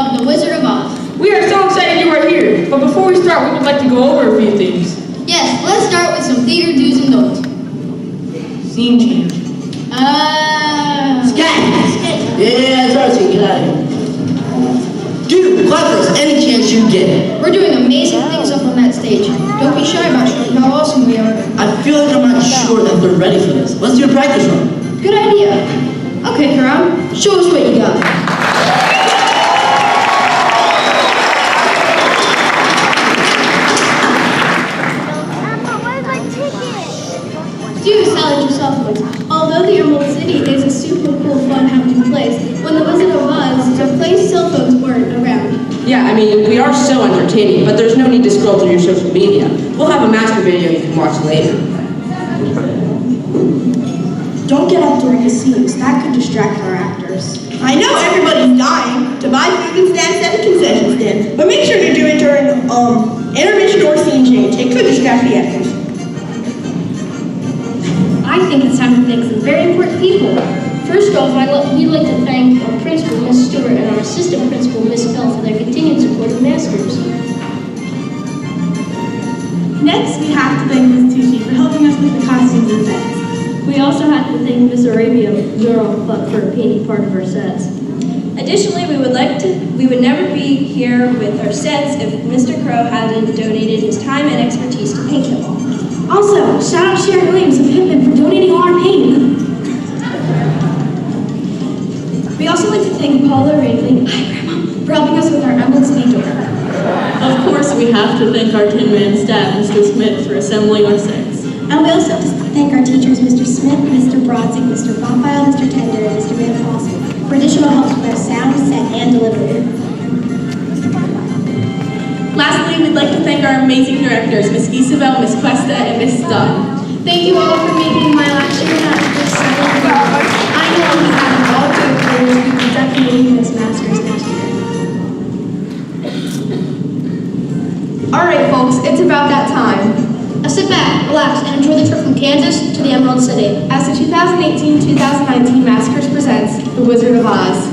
of The Wizard of Oz. We are so excited you are here, but before we start, we would like to go over a few things. Yes, let's start with some theater do's and don'ts. Scene change. Scat! Yeah, Darcy, get out of here. Dude, clap for us any chance you get. We're doing amazing things up on that stage. Don't be shy about showing how awesome we are. I feel like I'm not sure that they're ready for this. Let's do a practice run. Good idea. Okay, Karam, show us what you got. Do challenge yourself, boys. Although the Emerald City is a super cool, fun, happy place, when the Wizard of Oz took place, cell phones weren't around. Yeah, I mean, we are so entertaining, but there's no need to scroll through your social media. We'll have a master video you can watch later. Don't get up during the scenes. That could distract our actors. I know everybody's dying to buy food and snacks at the concession stand, but make sure to do it during intermission or scene change. It could distract the actors. I think it's time to thank some very important people. First off, we'd like to thank our principal, Miss Stewart, and our assistant principal, Miss Bell, for their continued support of Masters. Next, we have to thank Ms. Tucci for helping us with the costumes and sets. We also have to thank Miss Arabia Mural Club for painting part of our sets. Additionally, we would never be here with our sets if Mr. Crow hadn't donated his time and expertise to paint them all. Also, shout out Sharon Williams of Pittman for donating all our paint. We also like to thank Paula Ravely, hi Grandma, for helping us with our Emerald City door. Of course, we have to thank our 10-man staff, Mr. Smith, for assembling our sets. And we also have to thank our teachers, Mr. Smith, Mr. Brodsky, Mr. Bombile, Mr. Tender, and Mr. Van Foster, for additional help with our sound, set, and delivery. Lastly, we'd like to thank our amazing directors, Miss Isabel, Miss Cuesta, and Miss Dunn. Thank you all for making my last year at this summer. I know we have all good players who will definitely miss Masters next year. All right, folks, it's about that time. Now sit back, relax, and enjoy the trip from Kansas to the Emerald City as the 2018-2019 Massacres presents The Wizard of Oz.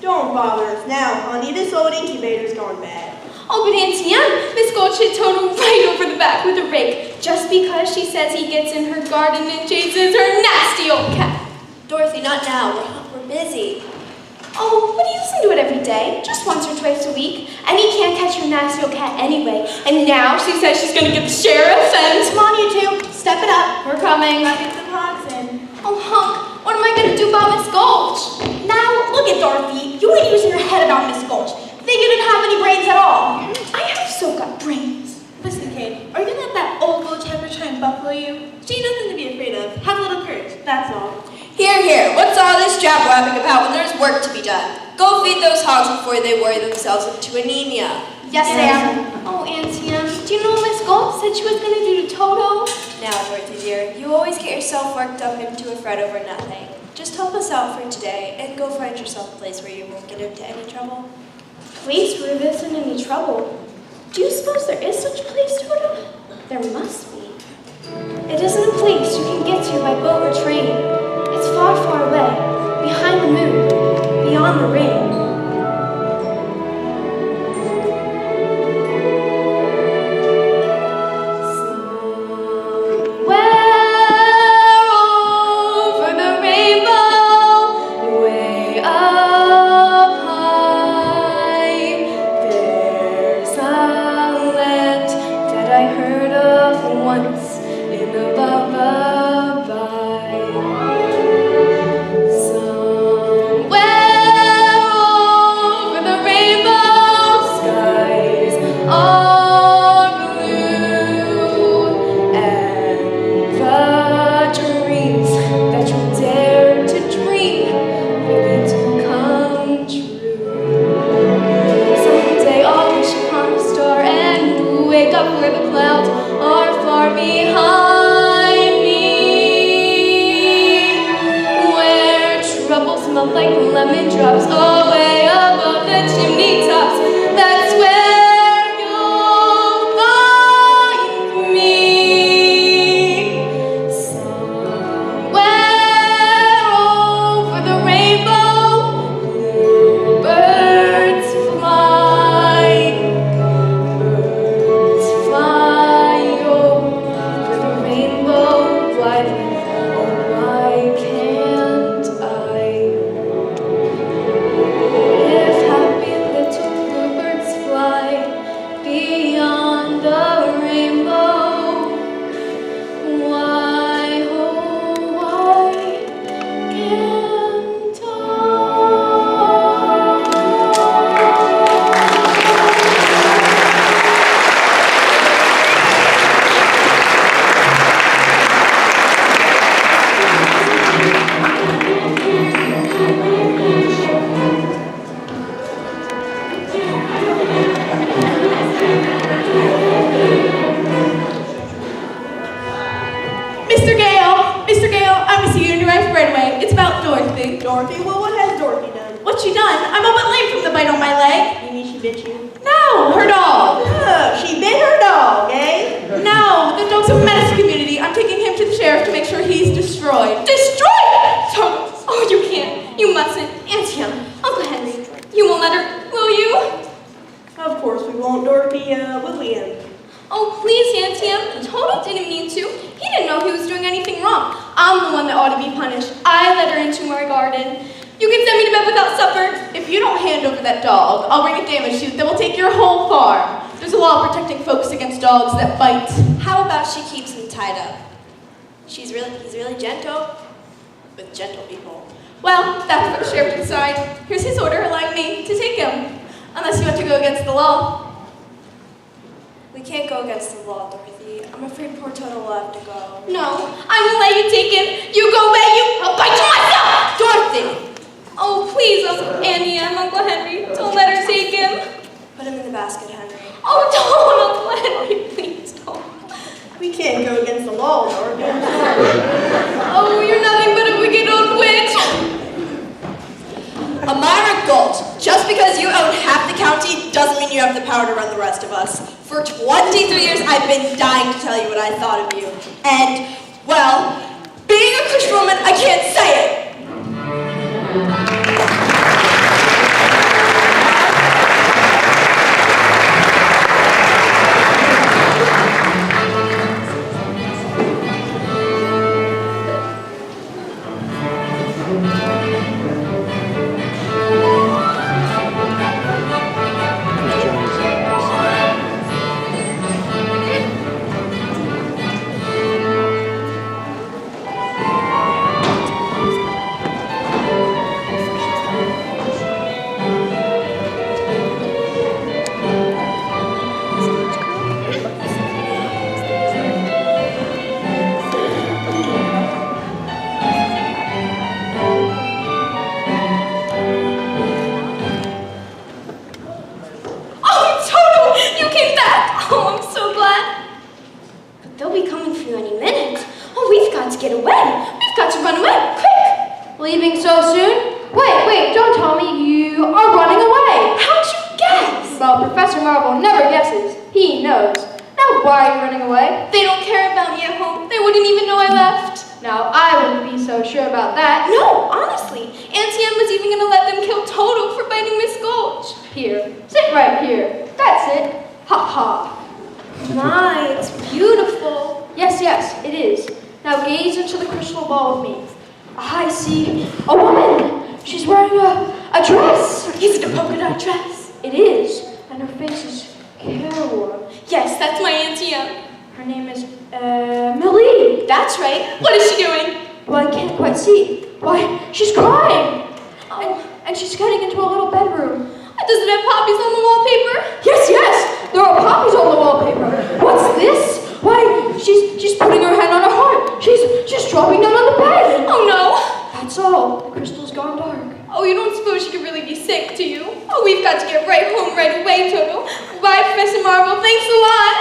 Don't bother us now, honey. This old incubator's gone bad. Oh, but Auntie Em, Miss Gold should tote him right over the back with a rake, just because she says he gets in her garden and chases her nasty old cat. Dorothy, not now. We're busy. Oh, but he doesn't do it every day, just once or twice a week, and he can't catch your nasty old cat anyway. And now she says she's gonna get the sheriff and... Come on, you two. Step it up. We're coming. Let's get some hogs in. Oh, Hunk, what am I gonna do about Miss Gulch? Now jab-wabbing about when there's work to be done. Go feed those hogs before they worry themselves into anemia. Yes, Sam. Oh, Auntie Em, do you know what Miss Gold said she was going to do to Toto? Now, Dorothy dear, you always get yourself worked up into a fret over nothing. Just help us out for today and go find yourself a place where you won't get into any trouble. Place where there isn't any trouble. Do you suppose there is such a place, Toto? There must be. It isn't a place you can get to by boat or train. It's far, far away, behind the moon, beyond the ring. Dogs that bite. How about she keeps him tied up? He's really gentle with gentle people. Well, that's for the sheriff to decide. Here's his order allowing me to take him. Unless you want to go against the law. We can't go against the law, Dorothy. I'm afraid poor Toto will have to go. No, I won't let you take him. You go away, I'll bite you myself! Dorothy! Oh, please, Annie and Uncle Henry, don't let her take him. Put him in the basket, Henry. Oh, don't, Uncle Henry, please don't. We can't go against the law, Dorothy. Oh, you're nothing but a wicked old witch. Amira Galt, just because you own half the county doesn't mean you have the power to run the rest of us. For 23 years, I've been dying to tell you what I thought of you. And, well, being a Christian woman, I can't say it. guesses. He knows. Now why are you running away? They don't care about me at home. They wouldn't even know I left. Now I wouldn't be so sure about that. No, honestly. Auntie Em was even going to let them kill Toto for biting Miss Gulch. Here. Sit right here. That's it. Ha ha. My, it's beautiful. Yes, yes, it is. Now gaze into the crystal ball with me. I see a woman. She's wearing a dress. Is it a polka dot dress? It is. And her face is careworn. Yes, that's my Auntie Em. Her name is, Millie. That's right. What is she doing? Well, I can't quite see. Why, she's crying. And she's getting into a little bedroom. Does it have poppies on the wallpaper? Yes, yes, there are poppies on the wallpaper. What's this? Why, she's putting her hand on her heart. She's dropping down on the bed. Oh no. That's all. The crystal's gone dark. Oh, you don't suppose she could really be sick, do you? Oh, we've got to get right home right away, Toto. Bye, Professor Marvel. Thanks a lot.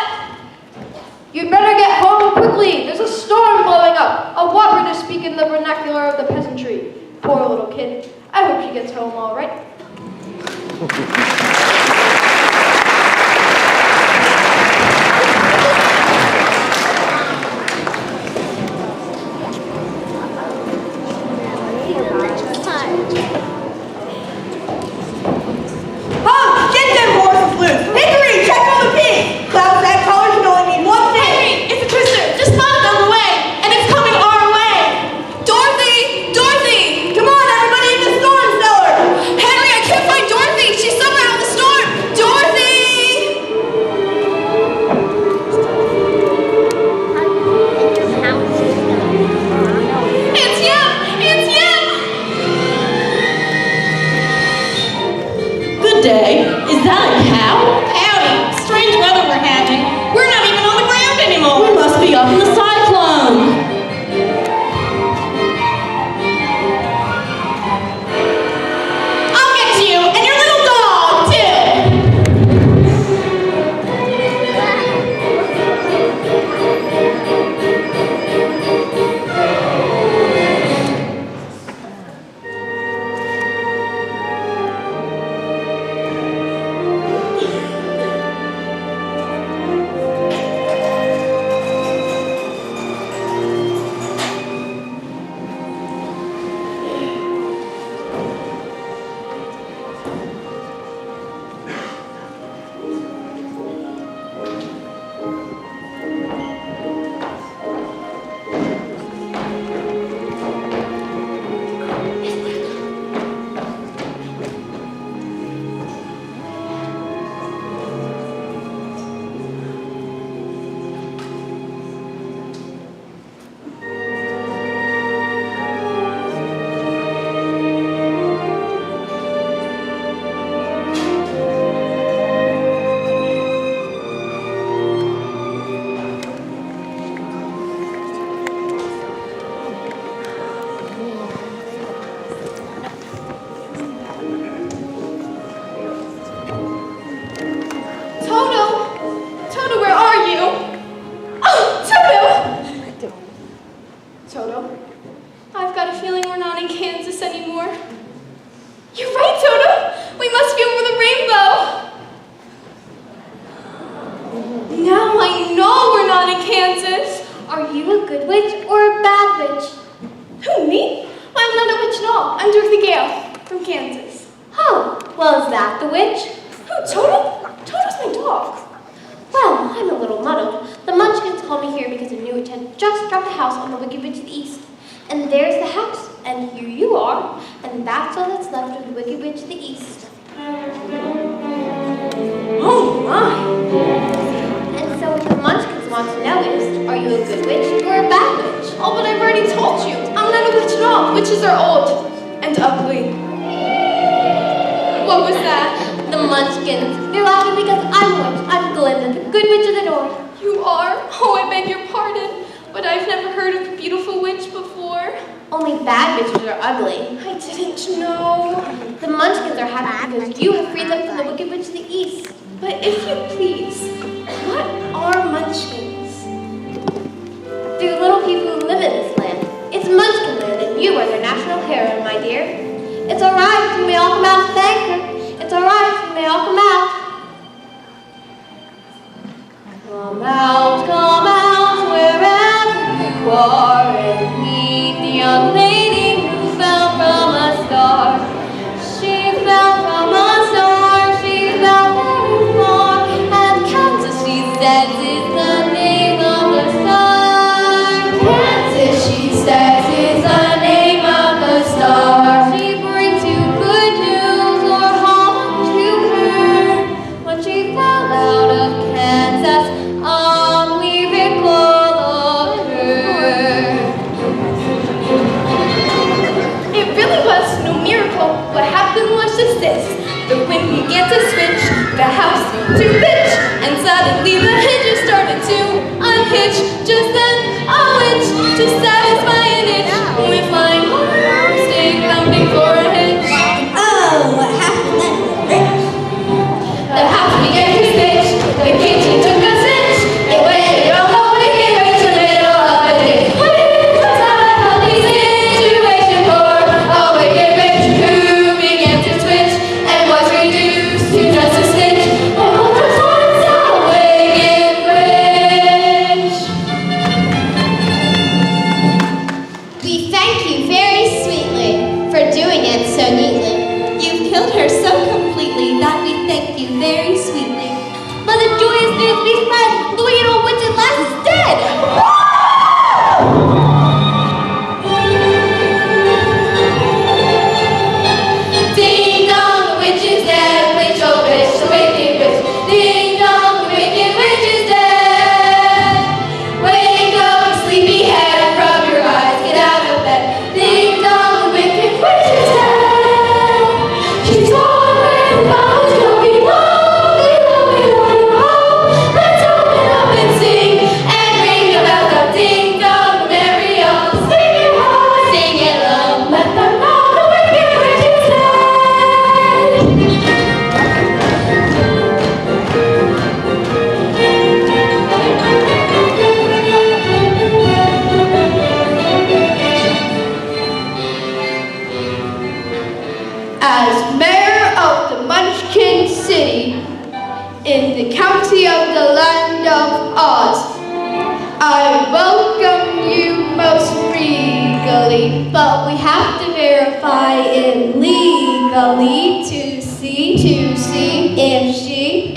You'd better get home quickly. There's a storm blowing up. A whopper to speak in the vernacular of the peasantry. Poor little kid. I hope she gets home all right. Get them horses loose! Hickory, check on the pig! Clouds that color can only mean one thing! Henry, it's a twister. Just spotted on the way, and it's coming our way. Dorothy! Dorothy! Come on, everybody in the storm cellar! Henry, I can't find Dorothy. She's somewhere out in the storm. Dorothy! Auntie Em! Auntie Em! Good day. Is that a cow? Howdy. Strange weather we're having. We're not even on the ground anymore. We must be up in the cyclone. I'll get you and your little dog, too. Toto, I've got a feeling we're not in Kansas anymore. You're right, Toto. We must be over the rainbow. Now I know we're not in Kansas. Are you a good witch or a bad witch? Who, me? Well, I'm not a witch at all. I'm Dorothy Gale from Kansas. Oh, well, is that the witch? Who, Toto? Toto's my dog. Well, I'm a little muddled. The Munchkins called me here because a new witch had just dropped a house on the Wicked Witch to the east. And there's the house, and here you are, and that's all that's left of the Wicked Witch to the east. Oh, my. And so what the Munchkins want to know is, are you a good witch or a bad witch? Oh, but I've already told you. I'm not a witch at all. Witches are old and ugly. What was that? The Munchkins. They're laughing because I'm a witch. I'm Glinda, the good witch of the north. You are? Oh, I beg your pardon. But I've never heard of a beautiful witch before. Only bad witches are ugly. I didn't know. The Munchkins are happy because you have freed them from the Wicked Witch to the east. But if you please, what are Munchkins? They're little people who live in this land. It's Munchkin land, and you are their national hero, my dear. It's all right if you may all come out and thank her. It's all right if you may all come out. to pitch, and suddenly the hinges started to unhitch. Just then, a witch, to satisfy an itch, went flying home, staying thumping for a hitch. Oh, what happened then? The house began to stitch, the kitchen took a cinch, it waited a whole week and reached the middle of a ditch. Which was not a healthy situation for a wicked witch who began to twitch and was reduced to just a stitch. And what was once a wicked witch. We thank you very sweetly for doing it so neatly. You've killed her so completely that we thank you very sweetly. Let the joyous news be spread. The wicked old witch at last is dead. Ding dong, the witch is dead. Witch, oh witch, the wicked witch. Ding dong, the wicked witch is dead. Wake up, sleepyhead, rub your eyes, get out of bed. Ding dong, the wicked witch is dead. She's gone where the flowers go below. Let's open up and sing and ring the bells of ding dong, merry all. Sing it high, sing it low. Let them know the wicked witch is dead. As mayor of the Munchkin City, in the county of the land of Oz, I welcome you most regally, but we have to verify it legally to see if she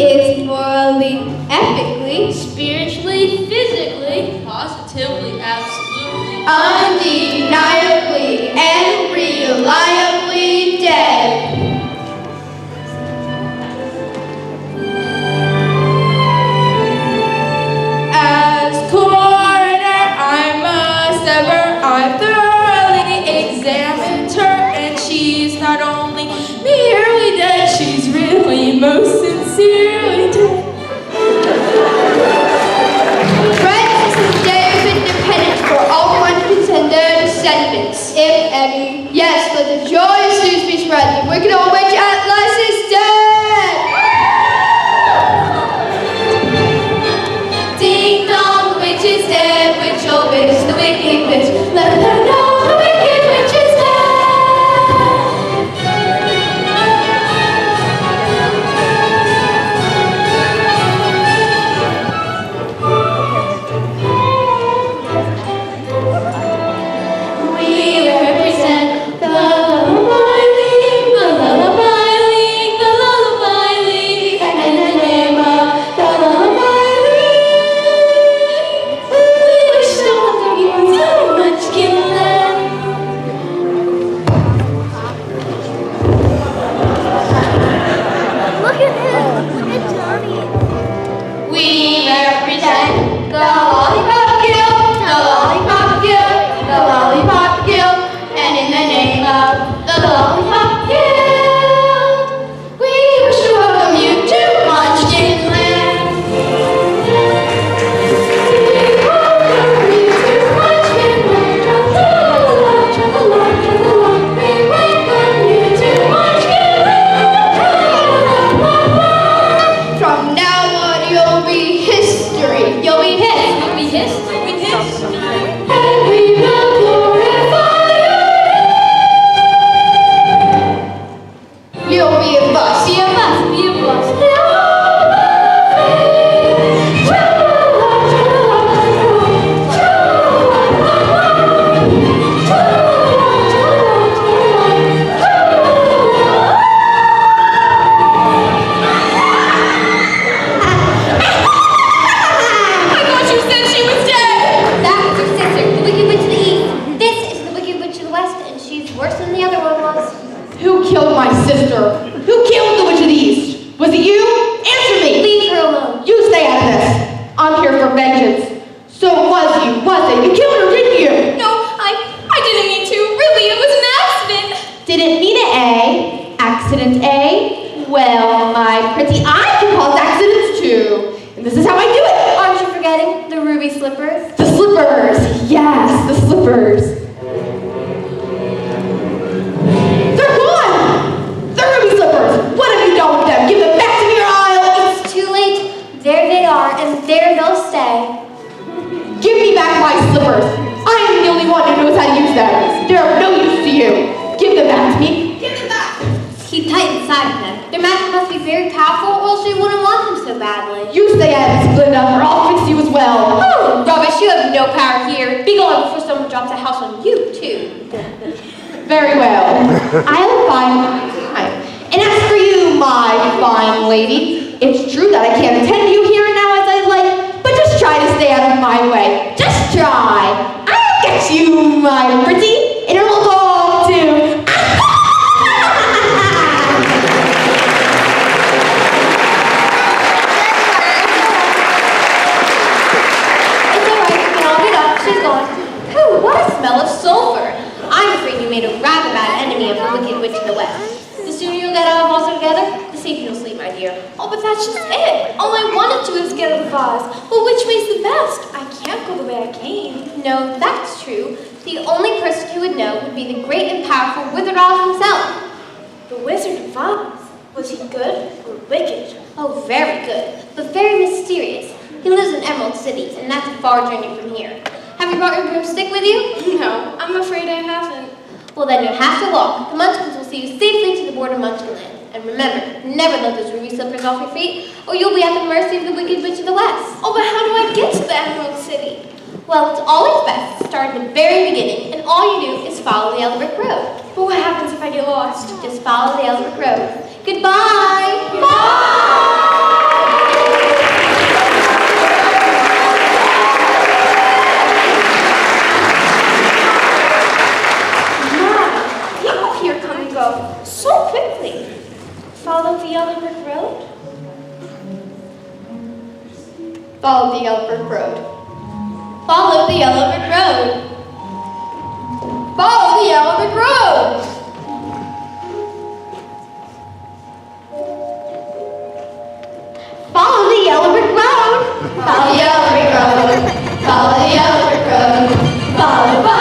is morally, epically, spiritually, physically, Positively, absolutely. undeniably, and reliably dead. As coroner, I must ever, I thoroughly examined her, and she's not only merely dead, she's really most sincerely dead. Friends, this day of independence for all Munchkins and their descendants, if any. Yes, let the joyous news be spread. The wicked old witch at last is dead. Ding dong, the witch is dead. Witch, oh witch, the wicked witch. Let them know the wicked witch is dead. We represent the Lullaby League, the Lullaby League, the Lullaby League, and in the name of the Lullaby League, we wish to welcome you to Munchkin Land. Look at him. Look at Johnny. We represent the Lollipop Guild, the Lollipop Guild, the Lollipop Guild, and in the name of the Lollipop Guild, we wish to welcome you to Munchkin Land. We welcome you to Munchkin Land. Tra-la-la, tra-la-la, tra-la-la. We welcome you to Munchkin Land. Tra-la-la-la-la. From now on, you'll be history. You'll be his. You'll be his. You'll be his. And we will glorify you. You'll be a bus. Be a bus. Be a bus. I thought you said she was dead. That's her sister, the Wicked Witch of the East. This is the Wicked Witch of the West, and she's worse than the other one was. Who killed my sister? Who killed the Witch of the East? Was it you? Answer me! Leave her alone. You stay out of this. I'm here for vengeance. So was it? You killed her, didn't you? No, I didn't mean to. Really, it was an accident. Didn't mean it, eh? Accident, eh? Well, my pretty slippers? The slippers! Yes, the slippers. They're gone! The ruby slippers! What have you done with them? Give them back to me or I'll... It's too late. There they are, and there they'll stay. Give me back my slippers! I am the only one who knows how to use them. They're of no use to you. Give them back to me. Give them back! Keep tight inside of them. Their magic must be very powerful, or else you wouldn't want them so badly. You stay out of split up, or I'll fix you as well. Oh, rubbish! You have no power here. Be gone before someone drops a house on you, too. Very well. I'll find my time. And as for you, my fine lady, it's true that I can't attend to you here and now as I like, but just try to stay out of my way. Just try. I'll get you, my pretty, and it will go off to... It's all right. You can all get up. She's gone. Phew, what a smell of sulfur. I'm afraid you made a rather bad enemy of the wicked witch in the west. The sooner you'll get out of Oz together, the safer you'll sleep, my dear. Oh, but that's just it. All I wanted to was get out of Oz. But which way's the best? I can't go the way I came. No, that's true. The only person who would know would be the great and powerful Wizard Oz himself. The Wizard of Oz. Was he good or wicked? Oh, very good, but very mysterious. He lives in Emerald City, and that's a far journey from here. Have you brought your broomstick with you? No, I'm afraid I haven't. Well, then you'll have to walk. The Munchkins will see you safely to the border of Munchkinland. And remember, never let those ruby slippers off your feet, or you'll be at the mercy of the wicked witch of the west. Oh, but how do I get to the Emerald City? Well, it's always best to start at the very beginning, and all you do is follow the yellow brick road. But what happens if I get lost? Just follow the yellow brick road. Goodbye! Bye! People here come and go so quickly. Follow the yellow brick road? Follow the yellow brick road. Follow the yellow brick road. Follow the yellow brick road! Follow the yellow brick road. Follow the yellow brick road. Follow the yellow brick road. Follow, follow.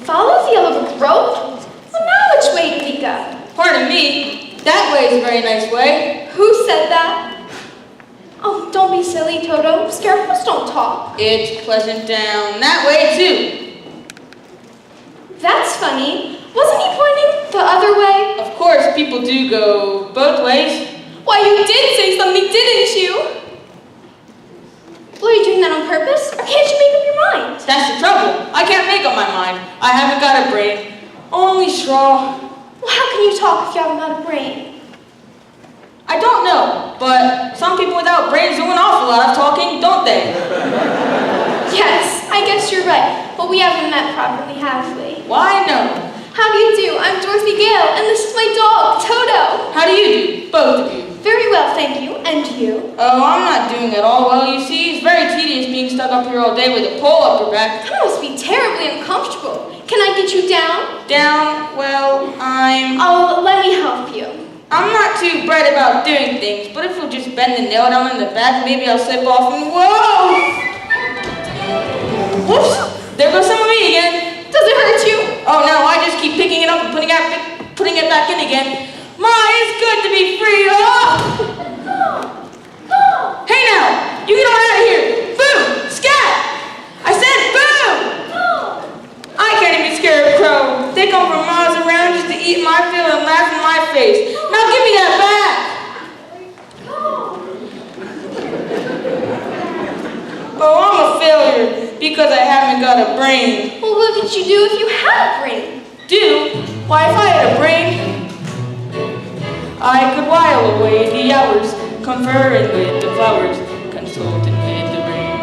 Follow the yellow brick road? Well, now which way do we go? Pardon me, that way is a very nice way. Who said that? Oh, don't be silly, Toto. Scarecrows don't talk. It's pleasant down that way too. That's funny. Wasn't he pointing the other way? Of course, people do go both ways. Why, you did say something, didn't you? Were you doing that on purpose, or can't you make up your mind? That's the trouble. I can't make up my mind. I haven't got a brain. Only straw. Well, how can you talk if you haven't got a brain? I don't know, but some people without brains do an awful lot of talking, don't they? Yes, I guess you're right, but we haven't met properly, have we? Why, no. How do you do? I'm Dorothy Gale, and this is my dog, Toto. How do you do, both of you? Very well, thank you. And you? Oh, I'm not doing at all well, you see. It's very tedious being stuck up here all day with a pole up your back. That must be terribly uncomfortable. Can I get you down? Down, well, I'm... Oh, let me help you. I'm not too bright about doing things, but if you'll just bend the nail down in the back, maybe I'll slip off and whoa! Whoops! There goes some of me again. Does it hurt you? Oh no, I just keep picking it up and putting it back in again. My, it's good to be free. Oh! Hey now, you get on out of here. Boom! Scat! I said boom! I can't even scare a crow. They come from miles around just to eat my fill and laugh in my face. Now give me that back! Oh, I'm a failure because I haven't got a brain. Well, what could you do if you had a brain? Do? Why, if I had a brain, I could while away the hours, conferring with the flowers, consulting with the rain.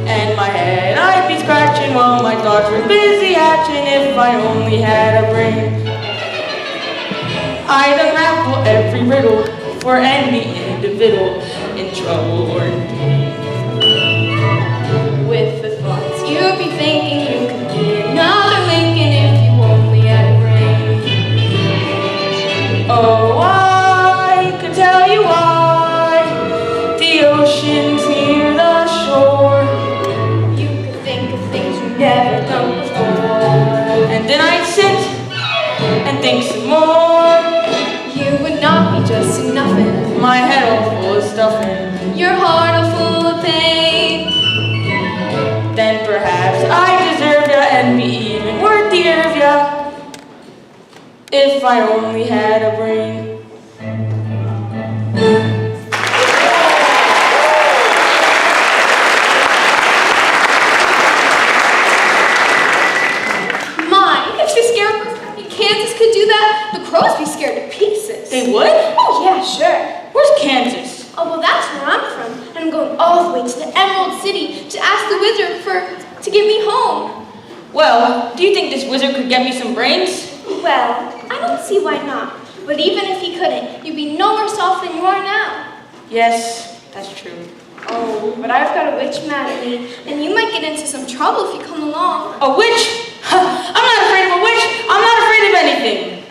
And my head I'd be scratching while my thoughts were busy hatching if I only had a brain. I'd unravel every riddle for any individual in trouble or in pain. With the thoughts you'd be thinking, you could be another Lincoln if you only had a brain. Oh, I could tell you why the ocean's near the shore. You could think of things you've never done before. And then I'd sit and think some more. You would not be just nothing. My head all full of stuffing. Your heart all full of pain. Then perhaps I deserve ya and be even worthier of ya if I only had a brain. My, if the scarecrows in Kansas could do that, the crows be scared to pieces. They would? Oh, yeah, sure. Where's Kansas? Oh, well, that's where I'm from, and I'm going all the way to the Emerald City to ask the wizard to get me home. Well, do you think this wizard could get me some brains? Well, I don't see why not. But even if he couldn't, you'd be no worse off than you are now. Yes, that's true. Oh, but I've got a witch mad at me, and you might get into some trouble if you come along. A witch? I'm not afraid of a witch. I'm not afraid of anything.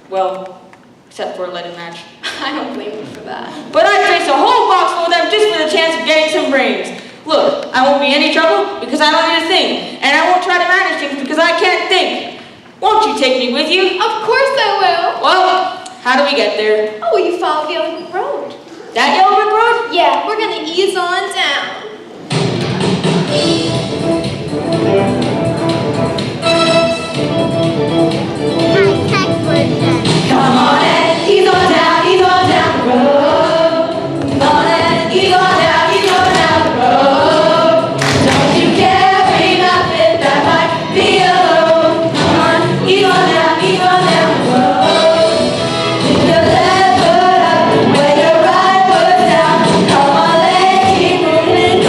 Well, except for a leaded match. I don't blame you for that. But I'd face a whole box full of them just for the chance of getting some brains. Look, I won't be in any trouble because I don't need a thing. And I won't try to manage things because I can't think. Won't you take me with you? Of course I will. Well, how do we get there? Oh, you follow the Yellow Brick Road. That Yellow Brick Road? Yeah, we're gonna ease on down. Come on and ease on down the road. Come on and ease on down the road. Don't you carry nothing that might be alone. Come on, ease on down the road. Lift your left foot up, where your right foot's down. Come on, let's keep moving.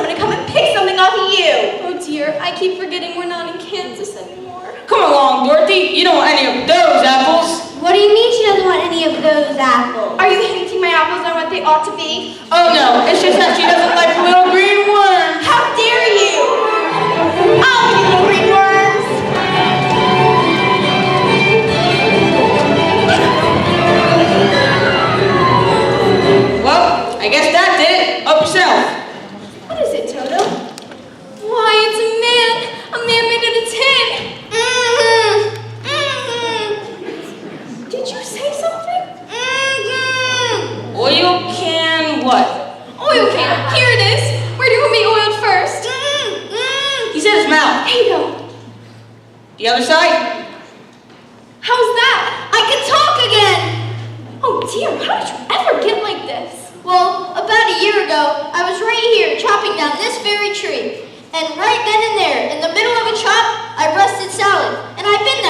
someone to come and pick something off of you. Oh dear, I keep forgetting we're not in Kansas anymore. Come along, Dorothy. You don't want any of those apples. What do you mean she doesn't want any of those apples? Are you hinting my apples are what they ought to be? Oh no, it's just that she doesn't like little green worms. How dare you? I'll give you green worms. Well, I guess that did it. Up yourself. What is it, Toto? Why, it's a man! A man made out of tin! Did you say something? Oil can what? Oil can! Here it is! Where do you want me oiled first? He said his mouth. Here you go. The other side? How's that? I can talk again. Oh dear, how did you ever get like this? Well, about a year ago, I was right here chopping down this very tree. And right then and there, in the middle of a chop, I rusted salad. And I've been